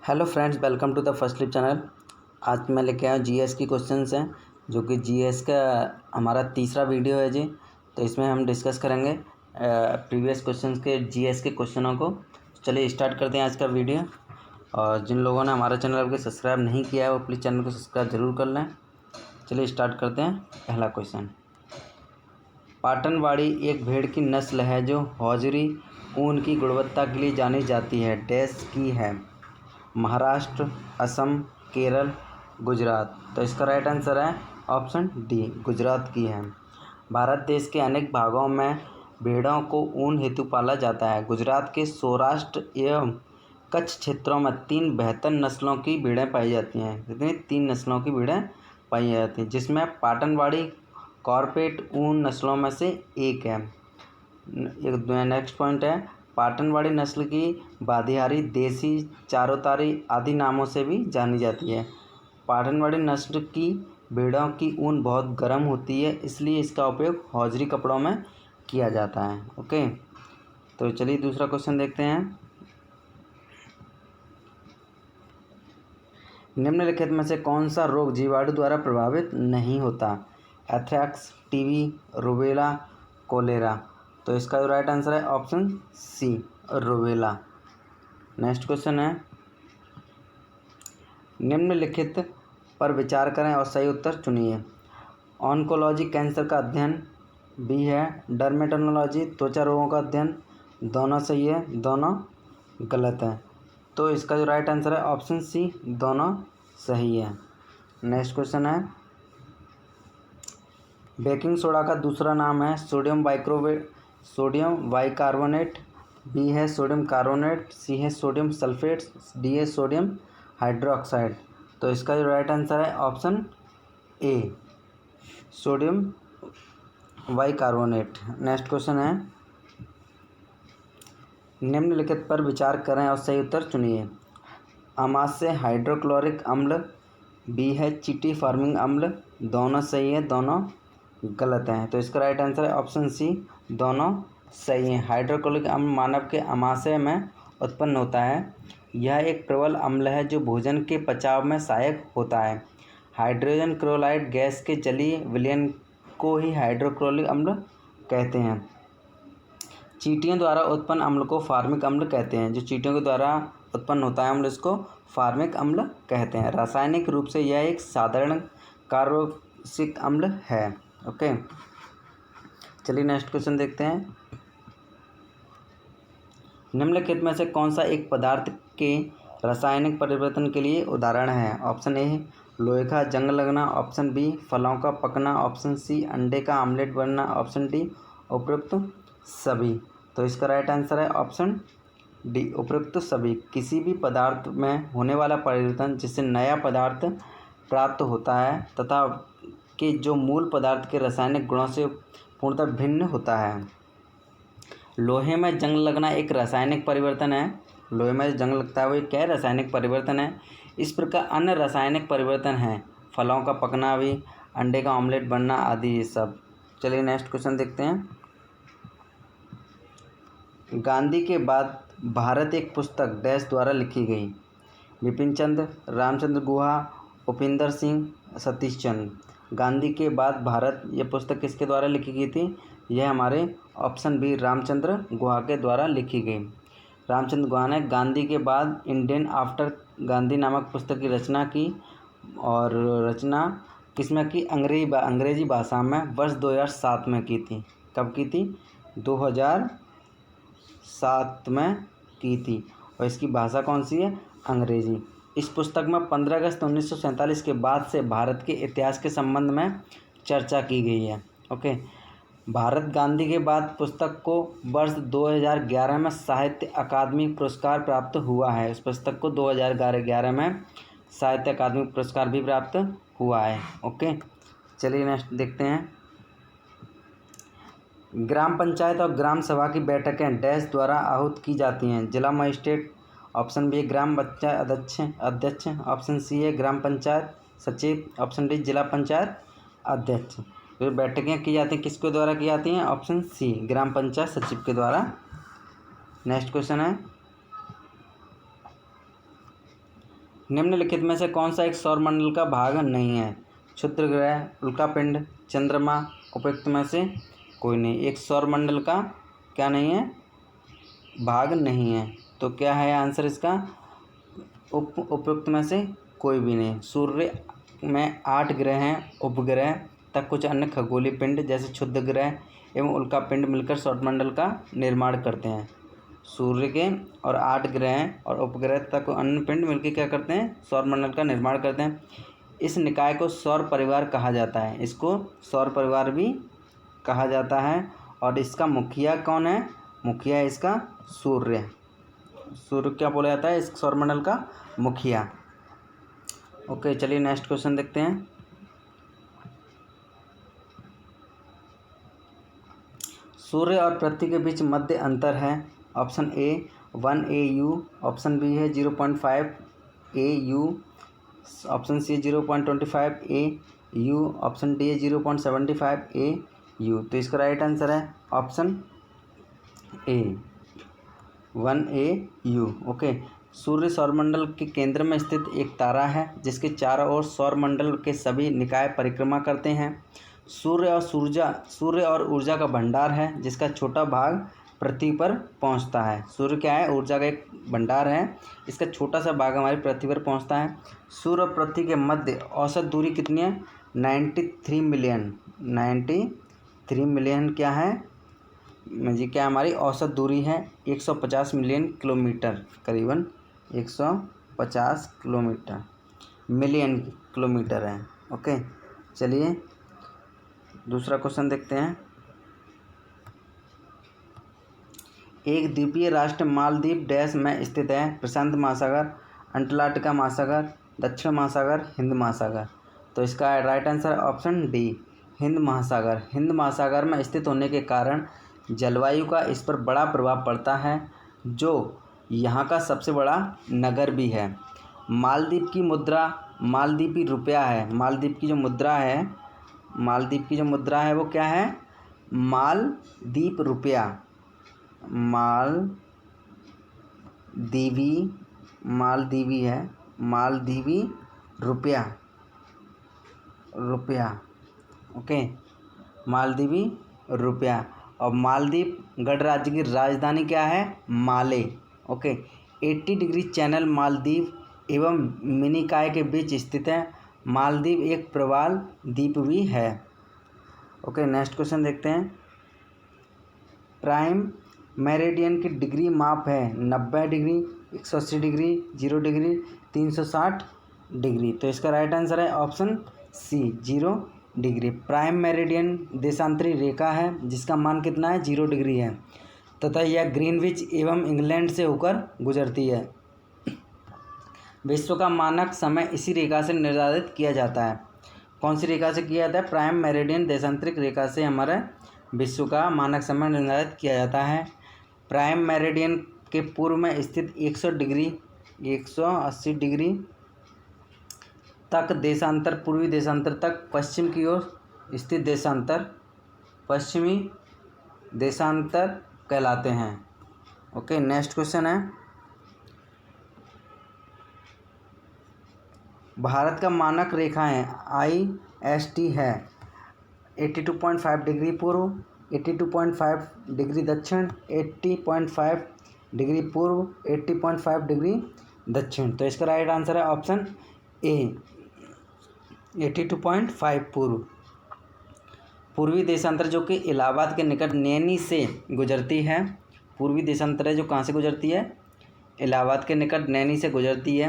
Hello friends, welcome to the first leap channel. आज मैं लेके आया हूँ जीएस की क्वेश्चंस हैं, जो कि जीएस का हमारा तीसरा वीडियो है जी। तो इसमें हम डिस्कस करेंगे प्रीवियस क्वेश्चंस के जीएस के क्वेश्चनों को। चलिए स्टार्ट करते हैं आज का वीडियो। और जिन लोगों ने हमारा चैनल अभी सब्सक्राइब नहीं किया है वो प्लीज़ चैनल को सब्सक्राइब ज़रूर कर लें। चलिए स्टार्ट करते हैं। पहला क्वेश्चन, पाटनवाड़ी एक भेड़ की नस्ल है जो हौजरी ऊन की गुणवत्ता के लिए जानी जाती है। डैश की है? महाराष्ट्र, असम, केरल, गुजरात। तो इसका राइट आंसर है ऑप्शन डी, गुजरात की है। भारत देश के अनेक भागों में भेड़ों को ऊन हेतु पाला जाता है। गुजरात के सौराष्ट्र एवं कच्छ क्षेत्रों में 3 बेहतर नस्लों की भेड़ें पाई जाती हैं। कितनी? 3 नस्लों की भेड़ें पाई जाती हैं, जिसमें पाटनवाड़ी कॉर्पेट ऊन नस्लों में से एक है। नेक्स्ट पॉइंट है, पाटनवाड़ी नस्ल की बादियारी, देसी, चारोतारी आदि नामों से भी जानी जाती है। पाटनवाड़ी नस्ल की भेड़ों की ऊन बहुत गर्म होती है, इसलिए इसका उपयोग हौजरी कपड़ों में किया जाता है। ओके, तो चलिए दूसरा क्वेश्चन देखते हैं। निम्नलिखित में से कौन सा रोग जीवाणु द्वारा प्रभावित नहीं होता? Anthrax, TB, rubella, cholera. तो इसका जो राइट आंसर है option C, rubella. Next question है, निम्नलिखित पर विचार करें और सही उत्तर चुनिए। ऑन्कोलॉजी कैंसर का अध्ययन, बी है डर्मेटोलॉजी त्वचा रोगों का अध्ययन। दोनों सही है, दोनों गलत है। तो इसका जो राइट आंसर है ऑप्शन सी, दोनों सही है। नेक्स्ट क्वेश्चन है, बेकिंग सोडा का दूसरा नाम है सोडियम बाइकार्बोनेट, बी है सोडियम कार्बोनेट, सी है सोडियम सल्फेट, डी है सोडियम हाइड्रोक्साइड। तो इसका जो राइट आंसर है ऑप्शन ए, सोडियम बाइकार्बोनेट। नेक्स्ट क्वेश्चन है, निम्नलिखित पर विचार करें और सही उत्तर चुनिए। अमास्य हाइड्रोक्लोरिक अम्ल, बी है चीटी फार्मिंग अम्ल। दोनों सही है, दोनों गलत हैं। तो इसका राइट आंसर है ऑप्शन सी, दोनों सही हैं। हाइड्रोक्लोरिक अम्ल मानव के अमाशय में उत्पन्न होता है। यह एक प्रबल अम्ल है जो भोजन के पचाव में सहायक होता है। हाइड्रोजन क्लोराइड गैस के जलीय विलयन को ही हाइड्रोक्लोरिक अम्ल कहते हैं। चींटियों द्वारा उत्पन्न अम्ल को फार्मिक अम्ल कहते हैं। जो चींटियों के द्वारा उत्पन्न होता है अम्ल, इसको फार्मिक अम्ल कहते हैं। रासायनिक रूप से यह एक साधारण कार्बोक्सिलिक अम्ल है। ओके, चलिए नेक्स्ट क्वेश्चन देखते हैं। निम्नलिखित में से कौन सा एक पदार्थ के रासायनिक परिवर्तन के लिए उदाहरण है? ऑप्शन ए लोहे का जंग लगना, ऑप्शन बी फलों का पकना, ऑप्शन सी अंडे का आमलेट बनना, ऑप्शन डी उपरोक्त सभी। तो इसका राइट आंसर है ऑप्शन डी, उपरोक्त सभी। किसी भी पदार्थ में होने वाला परिवर्तन जिससे नया पदार्थ प्राप्त होता है तथा कि जो मूल पदार्थ के रासायनिक गुणों से पूर्णतः भिन्न होता है। लोहे में जंग लगना एक रासायनिक परिवर्तन है। लोहे में जंग लगता है वो क्या है? रासायनिक परिवर्तन है। इस प्रकार अन्य रासायनिक परिवर्तन हैं फलों का पकना भी, अंडे का ऑमलेट बनना आदि, ये सब। चलिए नेक्स्ट क्वेश्चन देखते हैं। गांधी के बाद भारत एक पुस्तक डैश द्वारा लिखी गई? बिपिन चंद्र, रामचंद्र गुहा, उपिंदर सिंह, सतीश चंद्र। गांधी के बाद भारत, ये पुस्तक किसके द्वारा लिखी गई थी? यह हमारे ऑप्शन बी रामचंद्र गुहा के द्वारा लिखी गई। रामचंद्र गुहा ने गांधी के बाद इंडियन आफ्टर गांधी नामक पुस्तक की रचना की। और रचना किसमें की? अंग्रेजी भाषा में वर्ष 2007 में की थी। कब की थी? 2007 में की थी। और इसकी भाषा कौन सी है? अंग्रेजी। इस पुस्तक में 15 अगस्त 1947 के बाद से भारत के इतिहास के संबंध में चर्चा की गई है। ओके, भारत गांधी के बाद पुस्तक को वर्ष 2011 में साहित्य अकादमी पुरस्कार प्राप्त हुआ है। इस पुस्तक को 2011 में साहित्य अकादमी पुरस्कार भी प्राप्त हुआ है। ओके, चलिए नेक्स्ट देखते हैं। ग्राम पंचायत और ग्राम सभा की बैठकें डैश द्वारा आहूत की जाती हैं? जिला मजिस्ट्रेट, ऑप्शन बी ग्राम पंचायत अध्यक्ष, ऑप्शन सी है ग्राम पंचायत सचिव, ऑप्शन डी जिला पंचायत अध्यक्ष। फिर बैठकें की जाती हैं किसके द्वारा की जाती हैं? ऑप्शन सी ग्राम पंचायत सचिव के द्वारा। नेक्स्ट क्वेश्चन है, निम्नलिखित में से कौन सा एक सौरमंडल का भाग नहीं है? क्षुद्र ग्रह, उल्कापिंड, चंद्रमा, उपयुक्त में से कोई नहीं। एक सौरमंडल का क्या नहीं है? भाग नहीं है। तो क्या है आंसर इसका? उपयुक्त में से कोई भी नहीं। सूर्य में 8 ग्रह हैं, उपग्रह तक कुछ अन्य खगोलीय पिंड जैसे क्षुद्र ग्रह एवं उल्कापिंड मिलकर सौरमंडल का निर्माण करते हैं। सूर्य के और 8 ग्रह और उपग्रह तक अन्य पिंड मिलकर क्या करते हैं? सौरमंडल का निर्माण करते हैं। इस निकाय को सौर परिवार कहा जाता है। इसको सौर परिवार भी कहा जाता है। और इसका मुखिया कौन है? मुखिया है इसका सूर्य। सूर्य क्या बोला जाता है? इस सौरमंडल का मुखिया। ओके, चलिए नेक्स्ट क्वेश्चन देखते हैं। सूर्य और पृथ्वी के बीच मध्य अंतर है। Option A 1 AU, option B है 0.5 AU, option C 0.25 AU, option D है 0.75 AU। तो इसका राइट आंसर है ऑप्शन ए 1 AU। ओके, सूर्य सौरमंडल के केंद्र में स्थित एक तारा है जिसके चारों ओर सौरमंडल के सभी निकाय परिक्रमा करते हैं। सूर्य और ऊर्जा का भंडार है जिसका छोटा भाग पृथ्वी पर पहुंचता है। सूर्य क्या है? ऊर्जा का एक भंडार है, इसका छोटा सा भाग हमारी पृथ्वी पर पहुंचता है। सूर्य और पृथ्वी के मध्य औसत दूरी कितनी है? 93 मिलियन। 93 मिलियन क्या है जी? क्या हमारी औसत दूरी है? 150 मिलियन किलोमीटर, करीबन 150 किलोमीटर, मिलियन किलोमीटर है। ओके, चलिए दूसरा क्वेश्चन देखते हैं। एक द्वीपीय राष्ट्र मालदीव डैश में स्थित है? प्रशांत महासागर, अंटार्कटिका महासागर, दक्षिण महासागर, हिंद महासागर। तो इसका right answer option D Hind महासागर। हिंद महासागर में स्थित होने के कारण जलवायु का इस पर बड़ा प्रभाव पड़ता है, जो यहाँ का सबसे बड़ा नगर भी है। मालदीव की मुद्रा मालदीवी रुपया है। मालदीव की जो मुद्रा है वो क्या है? मालदीव रुपया। मालदीवी है, मालदीवी रुपया। ओके, मालदीवी रुपया। और मालदीव गणराज्य की राजधानी क्या है? माले। ओके, 80 डिग्री चैनल मालदीव एवं मिनिकॉय के बीच स्थित है। मालदीव एक प्रवाल द्वीप भी है। ओके, नेक्स्ट क्वेश्चन देखते हैं। प्राइम मेरिडियन की डिग्री माप है 90 डिग्री, 180 डिग्री, 0 डिग्री, 360 डिग्री। तो इसका राइट आंसर है option C 0 degree. Prime meridian देशांतरी रेखा है जिसका मान कितना है? 0 डिग्री है तथा यह ग्रीनविच एवं इंग्लैंड से होकर गुजरती है। विश्व का मानक समय इसी रेखा से निर्धारित किया जाता है। कौन सी रेखा से किया जाता है? प्राइम मेरिडियन देशांतरिक रेखा से हमारा विश्व का मानक समय निर्धारित किया जाता है। प्राइम मेरिडियन के पूर्व में स्थित 180 डिग्री तक देशांतर, पूर्वी देशांतर तक पश्चिम की ओर स्थित देशांतर पश्चिमी देशांतर कहलाते हैं। ओके, नेक्स्ट क्वेश्चन है। भारत का मानक रेखाएं IST है 82.5 डिग्री पूर्व, 82.5 डिग्री दक्षिण, 80.5 डिग्री पूर्व, 80.5 डिग्री दक्षिण। तो इसका राइट आंसर है ऑप्शन ए 82.5 पूर्व। पूर्वी देशांतर जो कि इलाहाबाद के निकट नैनी से गुजरती है। पूर्वी देशांतर है जो कहाँ से गुजरती है? इलाहाबाद के निकट नैनी से गुजरती है,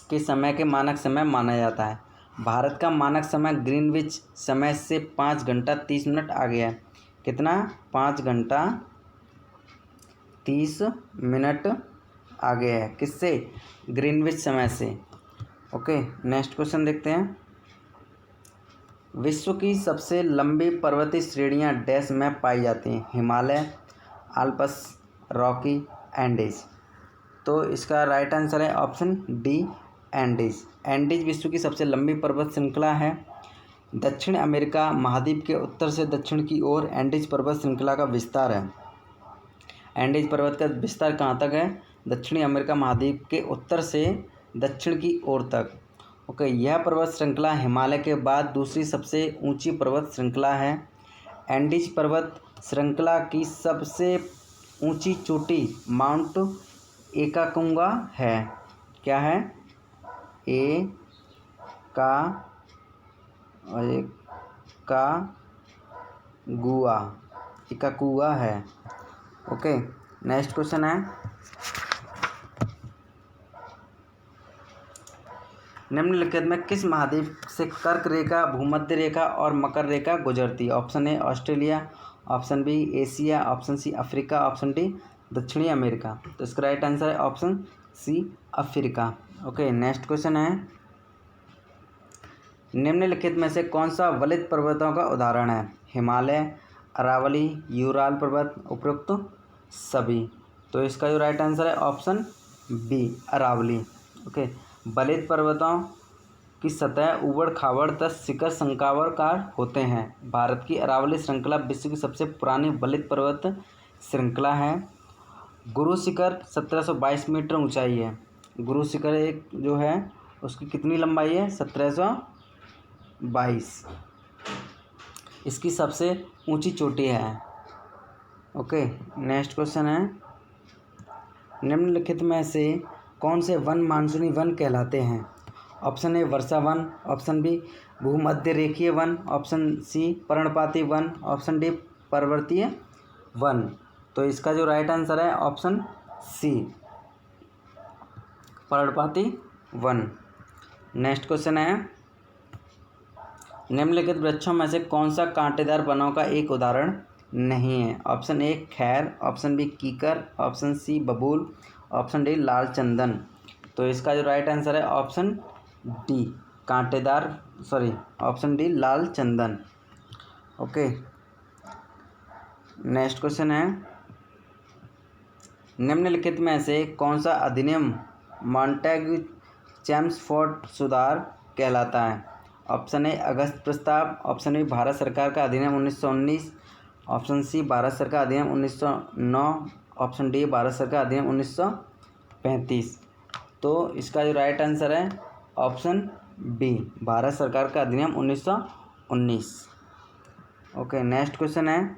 के समय के मानक समय माना जाता है। भारत का मानक समय ग्रीनविच समय से 5 घंटा 30 मिनट आगे है। कितना? 5 घंटा 30 मिनट आगे है। किससे? ग्रीनविच समय से। ओके, नेक्स्ट क्वेश्चन देखते हैं। विश्व की सबसे लंबी पर्वतीय श्रेणियां डैश में पाई जाती हैं? Himalaya, Alps, Rocky, Andes. तो इसका राइट आंसर है ऑप्शन डी एंडीज। एंडीज विश्व की सबसे लंबी पर्वत श्रृंखला है। दक्षिण अमेरिका महाद्वीप के उत्तर से दक्षिण की ओर एंडीज पर्वत श्रृंखला का विस्तार है। एंडीज पर्वत का विस्तार कहाँ तक है? दक्षिणी अमेरिका महाद्वीप के उत्तर से दक्षिण की ओर तक। ओके, यह पर्वत श्रृंखला हिमालय के बाद दूसरी सबसे ऊंची पर्वत श्रृंखला है। एंडीज पर्वत श्रृंखला की सबसे ऊंची चोटी माउंट एकाकुंगा है। क्या है? एकाकुआ है। ओके, नेक्स्ट क्वेश्चन है, निम्नलिखित में किस महाद्वीप से कर्क रेखा, भूमध्य रेखा और मकर रेखा गुजरती है? Option A Australia, option B Asia, option C Africa, option D दक्षिणी अमेरिका। तो इसका राइट आंसर है option C Africa. Okay, next question है, निम्नलिखित में से कौन सा वलित पर्वतों का उदाहरण है? हिमालय, अरावली, यूराल पर्वत, उपरोक्त सभी। तो इसका जो राइट आंसर है ऑप्शन बी अरावली। ओके, वलित पर्वतों की सतह ऊबड़ खाबड़ 10 शिखर शंक्वाकार होते हैं। भारत की अरावली श्रृंखला विश्व की सबसे पुरानी वलित पर्वत श्रृंखला है। गुरु शिखर 1722 मीटर ऊंचाई है। गुरु शिखर एक जो है उसकी कितनी लंबाई है? 1722। इसकी सबसे ऊंची चोटी है। ओके, नेक्स्ट क्वेश्चन है, निम्नलिखित में से कौन से वन मानसूनी वन कहलाते हैं? ऑप्शन ए वर्षा वन, ऑप्शन बी भूमध्य रेखीय वन, ऑप्शन सी पर्णपाती वन, ऑप्शन डी पर्वतीय वन। तो इसका जो राइट आंसर है ऑप्शन सी पर्णपाती वन। नेक्स्ट क्वेश्चन है, निम्नलिखित वृक्षों में से कौन सा कांटेदार वनों का एक उदाहरण नहीं है? ऑप्शन ए खैर, ऑप्शन बी कीकर, ऑप्शन सी बबूल, ऑप्शन डी लाल चंदन। तो इसका जो राइट आंसर है ऑप्शन डी ऑप्शन डी लाल चंदन। ओके, नेक्स्ट क्वेश्चन है, निम्नलिखित में से कौन सा अधिनियम मॉन्टेग्यू चेम्सफोर्ड सुधार कहलाता है? ऑप्शन ए अगस्त प्रस्ताव, ऑप्शन बी भारत सरकार का अधिनियम 1919, ऑप्शन सी भारत सरकार अधिनियम 1909, ऑप्शन डी भारत सरकार अधिनियम 1935। तो इसका जो राइट आंसर है ऑप्शन बी भारत सरकार का अधिनियम 1919। ओके, नेक्स्ट क्वेश्चन है,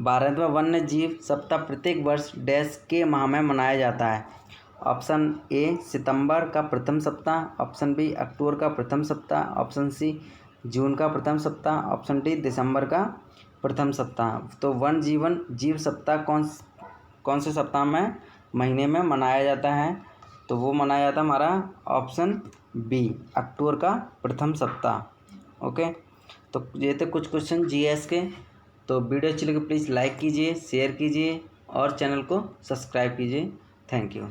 भारत में वन्य जीव सप्ताह प्रत्येक वर्ष डैश के माह में मनाया जाता है? ऑप्शन ए सितंबर का प्रथम सप्ताह, ऑप्शन बी अक्टूबर का प्रथम सप्ताह, ऑप्शन सी जून का प्रथम सप्ताह, ऑप्शन डी दिसंबर का प्रथम सप्ताह। तो वन जीव सप्ताह कौन से सप्ताह में महीने में मनाया जाता है? तो वो मनाया जाता है हमारा ऑप्शन बी अक्टूबर का प्रथम सप्ताह। ओके, तो ये थे कुछ क्वेश्चन जीएस के। तो वीडियो अच्छी लगी प्लीज़ लाइक कीजिए, शेयर कीजिए और चैनल को सब्सक्राइब कीजिए। Thank you.